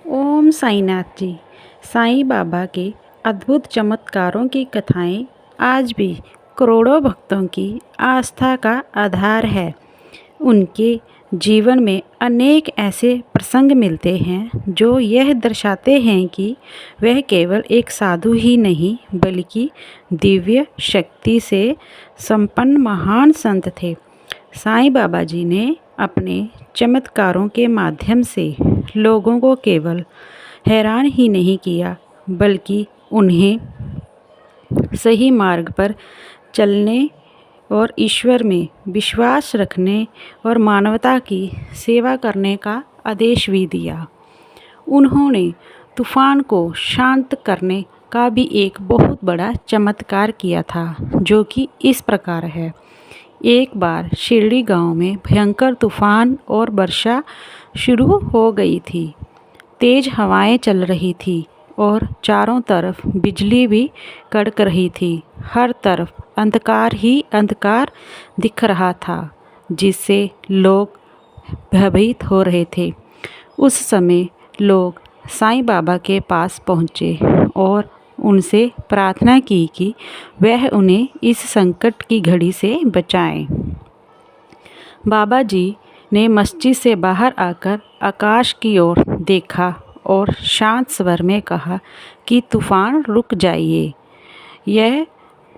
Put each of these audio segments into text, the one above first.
ओम साईनाथ जी। साईं बाबा के अद्भुत चमत्कारों की कथाएं आज भी करोड़ों भक्तों की आस्था का आधार है। उनके जीवन में अनेक ऐसे प्रसंग मिलते हैं जो यह दर्शाते हैं कि वह केवल एक साधु ही नहीं बल्कि दिव्य शक्ति से संपन्न महान संत थे। साईं बाबा जी ने अपने चमत्कारों के माध्यम से लोगों को केवल हैरान ही नहीं किया बल्कि उन्हें सही मार्ग पर चलने और ईश्वर में विश्वास रखने और मानवता की सेवा करने का आदेश भी दिया। उन्होंने तूफान को शांत करने का भी एक बहुत बड़ा चमत्कार किया था, जो कि इस प्रकार है। एक बार शिरडी गांव में भयंकर तूफान और वर्षा शुरू हो गई थी। तेज हवाएं चल रही थी और चारों तरफ बिजली भी कड़क रही थी। हर तरफ अंधकार ही अंधकार दिख रहा था, जिससे लोग भयभीत हो रहे थे। उस समय लोग साईं बाबा के पास पहुँचे और उनसे प्रार्थना की कि वह उन्हें इस संकट की घड़ी से बचाएं। बाबा जी ने मस्जिद से बाहर आकर आकाश की ओर देखा और शांत स्वर में कहा कि तूफान रुक जाइए, यह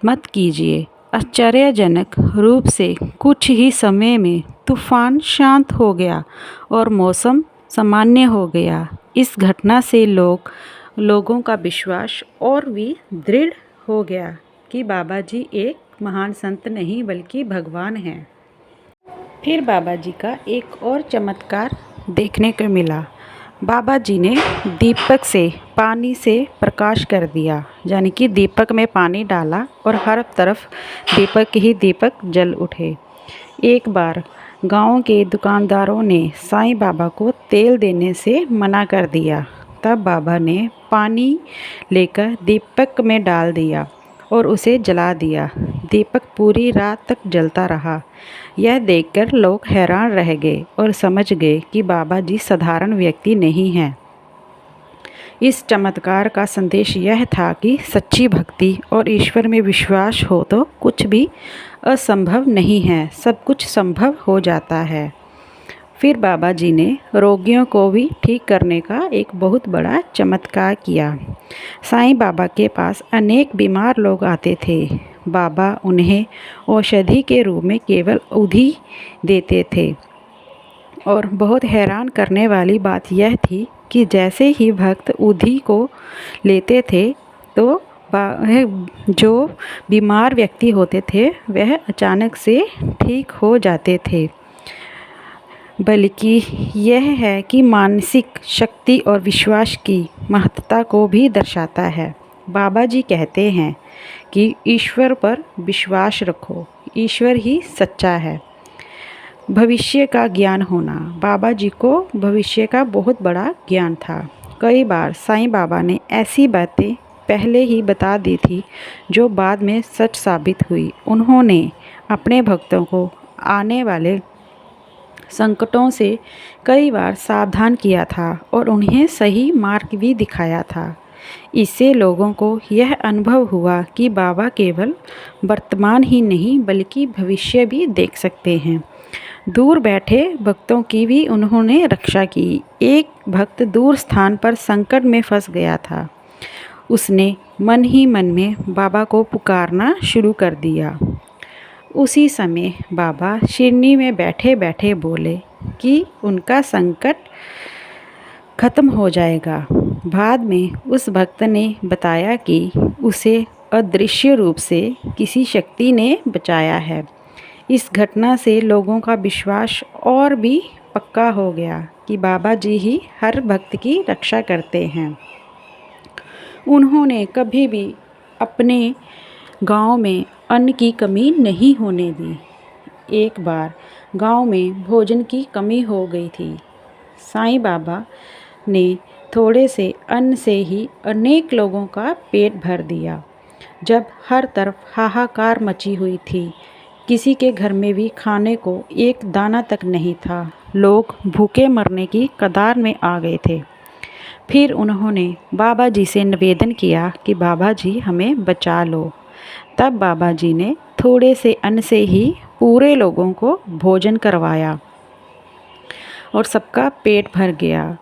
मत कीजिए। आश्चर्यजनक रूप से कुछ ही समय में तूफान शांत हो गया और मौसम सामान्य हो गया। इस घटना से लोगों का विश्वास और भी दृढ़ हो गया कि बाबा जी एक महान संत नहीं बल्कि भगवान हैं। फिर बाबा जी का एक और चमत्कार देखने को मिला। बाबा जी ने दीपक से पानी से प्रकाश कर दिया, यानी कि दीपक में पानी डाला और हर तरफ दीपक ही दीपक जल उठे। एक बार गांव के दुकानदारों ने साईं बाबा को तेल देने से मना कर दिया। तब बाबा ने पानी लेकर दीपक में डाल दिया और उसे जला दिया। दीपक पूरी रात तक जलता रहा। यह देखकर लोग हैरान रह गए और समझ गए कि बाबा जी साधारण व्यक्ति नहीं हैं। इस चमत्कार का संदेश यह था कि सच्ची भक्ति और ईश्वर में विश्वास हो तो कुछ भी असंभव नहीं है, सब कुछ संभव हो जाता है। फिर बाबा जी ने रोगियों को भी ठीक करने का एक बहुत बड़ा चमत्कार किया। साईं बाबा के पास अनेक बीमार लोग आते थे। बाबा उन्हें औषधि के रूप में केवल उधी देते थे और बहुत हैरान करने वाली बात यह थी कि जैसे ही भक्त उधी को लेते थे तो जो बीमार व्यक्ति होते थे वह अचानक से ठीक हो जाते थे। बल्कि यह है कि मानसिक शक्ति और विश्वास की महत्ता को भी दर्शाता है। बाबा जी कहते हैं कि ईश्वर पर विश्वास रखो, ईश्वर ही सच्चा है। भविष्य का ज्ञान होना, बाबा जी को भविष्य का बहुत बड़ा ज्ञान था। कई बार साईं बाबा ने ऐसी बातें पहले ही बता दी थी जो बाद में सच साबित हुई। उन्होंने अपने भक्तों को आने वाले संकटों से कई बार सावधान किया था और उन्हें सही मार्ग भी दिखाया था। इससे लोगों को यह अनुभव हुआ कि बाबा केवल वर्तमान ही नहीं बल्कि भविष्य भी देख सकते हैं। दूर बैठे भक्तों की भी उन्होंने रक्षा की। एक भक्त दूर स्थान पर संकट में फंस गया था। उसने मन ही मन में बाबा को पुकारना शुरू कर दिया। उसी समय बाबा शिरनी में बैठे बैठे बोले कि उनका संकट खत्म हो जाएगा। बाद में उस भक्त ने बताया कि उसे अदृश्य रूप से किसी शक्ति ने बचाया है। इस घटना से लोगों का विश्वास और भी पक्का हो गया कि बाबा जी ही हर भक्त की रक्षा करते हैं। उन्होंने कभी भी अपने गांव में अन्न की कमी नहीं होने दी। एक बार गांव में भोजन की कमी हो गई थी। साईं बाबा ने थोड़े से अन्न से ही अनेक लोगों का पेट भर दिया। जब हर तरफ हाहाकार मची हुई थी, किसी के घर में भी खाने को एक दाना तक नहीं था। लोग भूखे मरने की कगार में आ गए थे। फिर उन्होंने बाबा जी से निवेदन किया कि बाबा जी हमें बचा लो। तब बाबा जी ने थोड़े से अन्न से ही पूरे लोगों को भोजन करवाया और सबका पेट भर गया,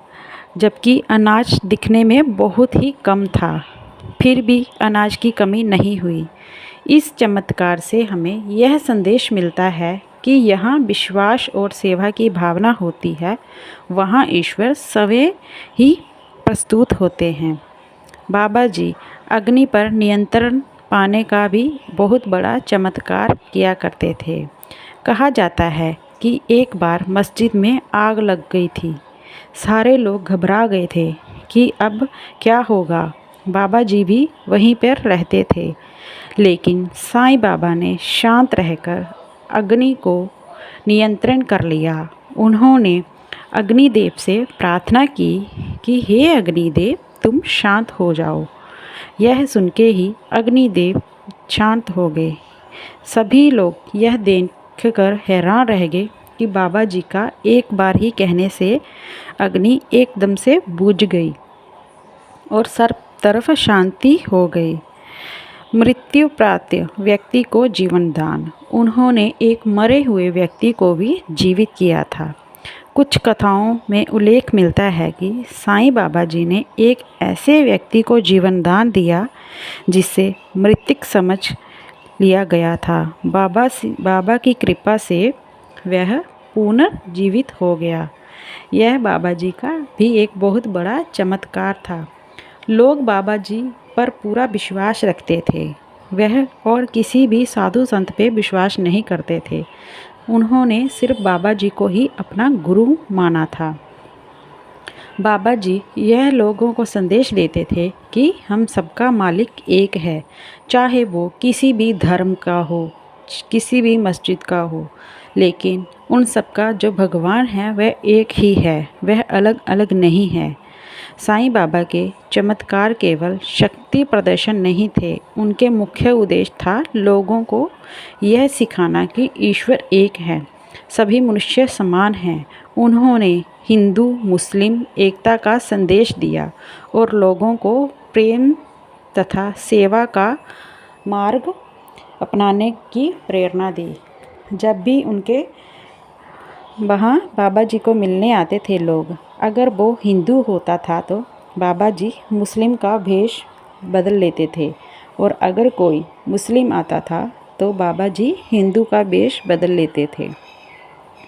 जबकि अनाज दिखने में बहुत ही कम था। फिर भी अनाज की कमी नहीं हुई। इस चमत्कार से हमें यह संदेश मिलता है कि यहाँ विश्वास और सेवा की भावना होती है, वहाँ ईश्वर स्वयं ही प्रस्तुत होते हैं। बाबा जी अग्नि पर नियंत्रण पाने का भी बहुत बड़ा चमत्कार किया करते थे। कहा जाता है कि एक बार मस्जिद में आग लग गई थी। सारे लोग घबरा गए थे कि अब क्या होगा। बाबा जी भी वहीं पर रहते थे, लेकिन साईं बाबा ने शांत रहकर अग्नि को नियंत्रण कर लिया। उन्होंने अग्निदेव से प्रार्थना की कि हे अग्निदेव, तुम शांत हो जाओ। यह सुन के ही अग्निदेव शांत हो गए। सभी लोग यह देखकर हैरान रह गए कि बाबा जी का एक बार ही कहने से अग्नि एकदम से बुझ गई और सब तरफ शांति हो गई। मृत्यु प्राप्त व्यक्ति को जीवन दान। उन्होंने एक मरे हुए व्यक्ति को भी जीवित किया था। कुछ कथाओं में उल्लेख मिलता है कि साईं बाबा जी ने एक ऐसे व्यक्ति को जीवन दान दिया जिसे मृतक समझ लिया गया था। बाबा की कृपा से वह पुनर्जीवित हो गया। यह बाबा जी का भी एक बहुत बड़ा चमत्कार था। लोग बाबा जी पर पूरा विश्वास रखते थे। वह और किसी भी साधु संत पे विश्वास नहीं करते थे। उन्होंने सिर्फ बाबा जी को ही अपना गुरु माना था। बाबा जी यह लोगों को संदेश देते थे कि हम सबका मालिक एक है, चाहे वो किसी भी धर्म का हो, किसी भी मस्जिद का हो, लेकिन उन सबका जो भगवान है वह एक ही है, वह अलग अलग नहीं है। साईं बाबा के चमत्कार केवल शक्ति प्रदर्शन नहीं थे, उनके मुख्य उद्देश्य था लोगों को यह सिखाना कि ईश्वर एक है, सभी मनुष्य समान हैं। उन्होंने हिंदू मुस्लिम एकता का संदेश दिया और लोगों को प्रेम तथा सेवा का मार्ग अपनाने की प्रेरणा दी। जब भी उनके वहाँ बाबा जी को मिलने आते थे लोग, अगर वो हिंदू होता था तो बाबा जी मुस्लिम का भेष बदल लेते थे, और अगर कोई मुस्लिम आता था तो बाबा जी हिंदू का वेश बदल लेते थे।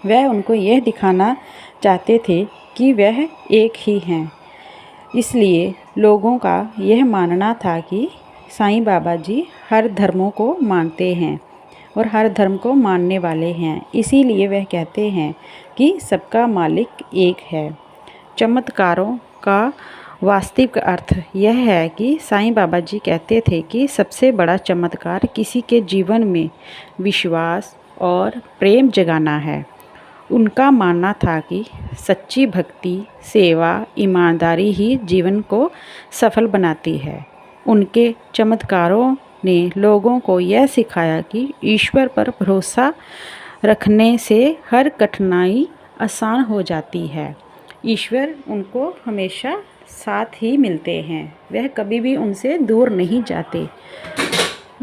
वह उनको यह दिखाना चाहते थे कि वह एक ही हैं। इसलिए लोगों का यह मानना था कि साईं बाबा जी हर धर्मों को मानते हैं और हर धर्म को मानने वाले हैं। इसीलिए वह कहते हैं कि सबका मालिक एक है। चमत्कारों का वास्तविक अर्थ यह है कि साईं बाबा जी कहते थे कि सबसे बड़ा चमत्कार किसी के जीवन में विश्वास और प्रेम जगाना है। उनका मानना था कि सच्ची भक्ति, सेवा, ईमानदारी ही जीवन को सफल बनाती है। उनके चमत्कारों ने लोगों को यह सिखाया कि ईश्वर पर भरोसा रखने से हर कठिनाई आसान हो जाती है। ईश्वर उनको हमेशा साथ ही मिलते हैं, वह कभी भी उनसे दूर नहीं जाते।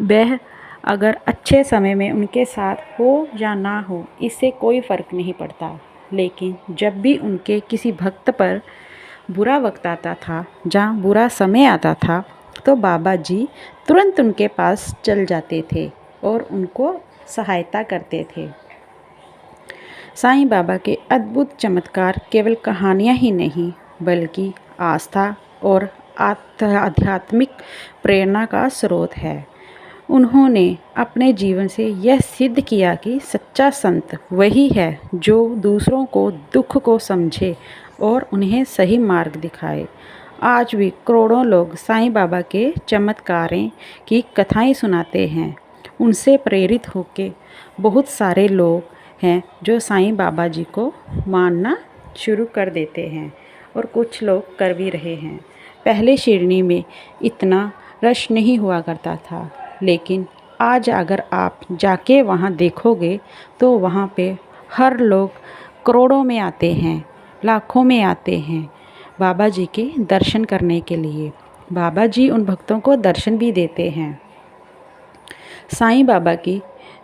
वह अगर अच्छे समय में उनके साथ हो या ना हो, इससे कोई फ़र्क नहीं पड़ता, लेकिन जब भी उनके किसी भक्त पर बुरा वक्त आता था, जहाँ बुरा समय आता था, तो बाबा जी तुरंत उनके पास चल जाते थे और उनको सहायता करते थे। साईं बाबा के अद्भुत चमत्कार केवल कहानियाँ ही नहीं, बल्कि आस्था और आध्यात्मिक प्रेरणा का स्रोत है। उन्होंने अपने जीवन से यह सिद्ध किया कि सच्चा संत वही है जो दूसरों को दुख को समझे और उन्हें सही मार्ग दिखाए। आज भी करोड़ों लोग साईं बाबा के चमत्कारों की कथाएं सुनाते हैं। उनसे प्रेरित होकर बहुत सारे लोग हैं जो साईं बाबा जी को मानना शुरू कर देते हैं, और कुछ लोग कर भी रहे हैं। पहले शिरडी में इतना रश नहीं हुआ करता था, लेकिन आज अगर आप जाके वहाँ देखोगे तो वहाँ पे हर लोग करोड़ों में आते हैं, लाखों में आते हैं। बाबा जी के दर्शन करने के लिए। बाबा जी उन भक्तों को दर्शन भी देते हैं। साईं बाबा की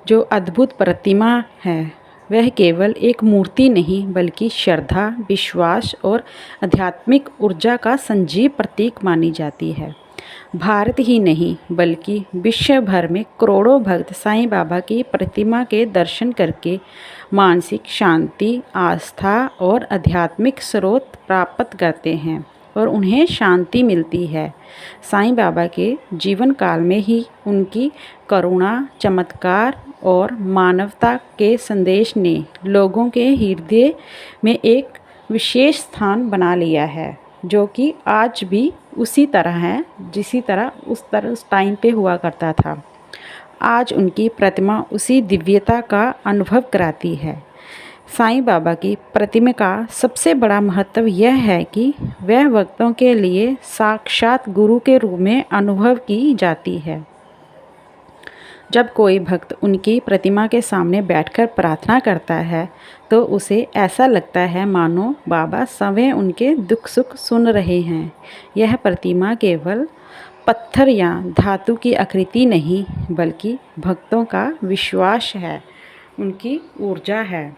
जो अद्भुत प्रतिमा है वह केवल एक मूर्ति नहीं बल्कि श्रद्धा, विश्वास और आध्यात्मिक ऊर्जा का सजीव प्रतीक मानी जाती है। भारत ही नहीं बल्कि विश्व भर में करोड़ों भक्त साईं बाबा की प्रतिमा के दर्शन करके मानसिक शांति, आस्था और आध्यात्मिक स्रोत प्राप्त करते हैं और उन्हें शांति मिलती है। साईं बाबा के जीवन काल में ही उनकी करुणा, चमत्कार और मानवता के संदेश ने लोगों के हृदय में एक विशेष स्थान बना लिया है, जो कि आज भी उसी तरह है जिसी तरह उस टाइम पे हुआ करता था। आज उनकी प्रतिमा उसी दिव्यता का अनुभव कराती है। साईं बाबा की प्रतिमा का सबसे बड़ा महत्व यह है कि वह भक्तों के लिए साक्षात गुरु के रूप में अनुभव की जाती है। जब कोई भक्त उनकी प्रतिमा के सामने बैठकर प्रार्थना करता है तो उसे ऐसा लगता है मानो बाबा स्वयं उनके दुख सुख सुन रहे हैं। यह प्रतिमा केवल पत्थर या धातु की आकृति नहीं बल्कि भक्तों का विश्वास है, उनकी ऊर्जा है।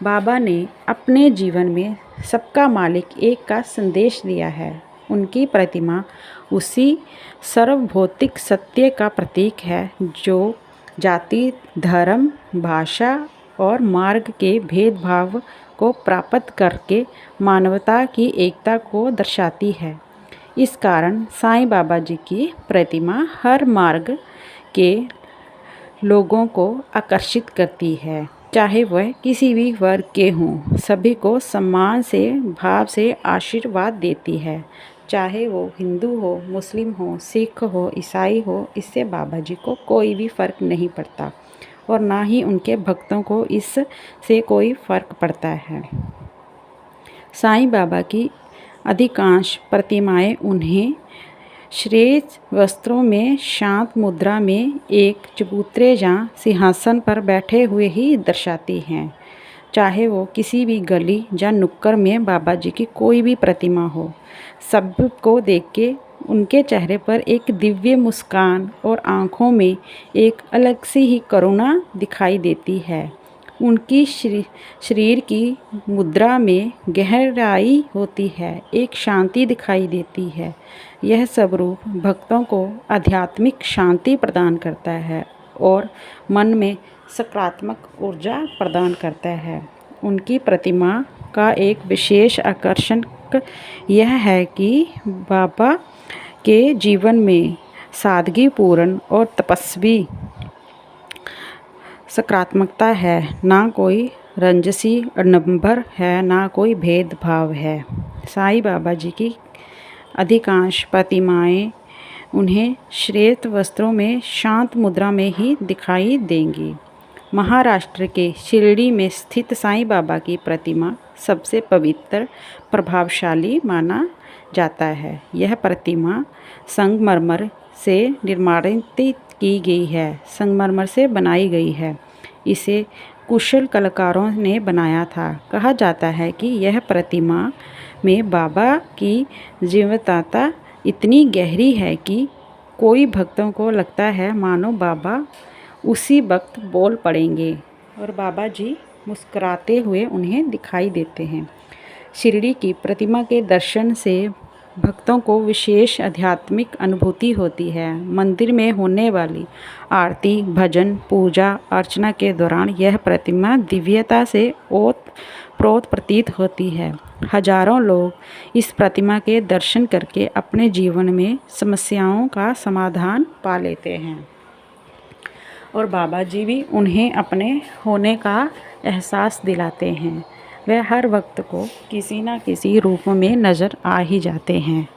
बाबा ने अपने जीवन में सबका मालिक एक का संदेश दिया है। उनकी प्रतिमा उसी सर्वभौतिक सत्य का प्रतीक है जो जाति, धर्म, भाषा और मार्ग के भेदभाव को प्राप्त करके मानवता की एकता को दर्शाती है। इस कारण साईं बाबा जी की प्रतिमा हर मार्ग के लोगों को आकर्षित करती है, चाहे वह किसी भी वर्ग के हों। सभी को सम्मान से, भाव से आशीर्वाद देती है, चाहे वो हिंदू हो, मुस्लिम हो, सिख हो, ईसाई हो। इससे बाबा जी को कोई भी फ़र्क नहीं पड़ता और ना ही उनके भक्तों को इससे कोई फ़र्क पड़ता है। साईं बाबा की अधिकांश प्रतिमाएं उन्हें श्वेत वस्त्रों में शांत मुद्रा में एक चबूतरे या सिंहासन पर बैठे हुए ही दर्शाती हैं। चाहे वो किसी भी गली या नुक्कड़ में बाबा जी की कोई भी प्रतिमा हो, सबको देख के उनके चेहरे पर एक दिव्य मुस्कान और आँखों में एक अलग सी ही करुणा दिखाई देती है। उनकी शरीर की मुद्रा में गहराई होती है, एक शांति दिखाई देती है। यह सब रूप भक्तों को आध्यात्मिक शांति प्रदान करता है और मन में सकारात्मक ऊर्जा प्रदान करता है। उनकी प्रतिमा का एक विशेष आकर्षण यह है कि बाबा के जीवन में सादगीपूर्ण और तपस्वी सकारात्मकता है। ना कोई रंजसी आडंबर है, ना कोई भेदभाव है। साईं बाबा जी की अधिकांश प्रतिमाएं उन्हें श्वेत वस्त्रों में शांत मुद्रा में ही दिखाई देंगी। महाराष्ट्र के शिरडी में स्थित साईं बाबा की प्रतिमा सबसे पवित्र, प्रभावशाली माना जाता है। यह प्रतिमा संगमरमर से निर्माणित की गई है, संगमरमर से बनाई गई है। इसे कुशल कलाकारों ने बनाया था। कहा जाता है कि यह प्रतिमा में बाबा की जीवंतता इतनी गहरी है कि कोई भक्तों को लगता है मानो बाबा उसी वक्त बोल पड़ेंगे और बाबा जी मुस्कुराते हुए उन्हें दिखाई देते हैं। शिरडी की प्रतिमा के दर्शन से भक्तों को विशेष आध्यात्मिक अनुभूति होती है। मंदिर में होने वाली आरती, भजन, पूजा अर्चना के दौरान यह प्रतिमा दिव्यता से ओतप्रोत प्रतीत होती है। हजारों लोग इस प्रतिमा के दर्शन करके अपने जीवन में समस्याओं का समाधान पा लेते हैं और बाबा जी भी उन्हें अपने होने का एहसास दिलाते हैं। वह हर वक्त को किसी न किसी रूप में नज़र आ ही जाते हैं,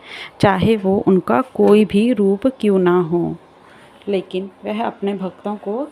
चाहे वो उनका कोई भी रूप क्यों ना हो, लेकिन वह अपने भक्तों को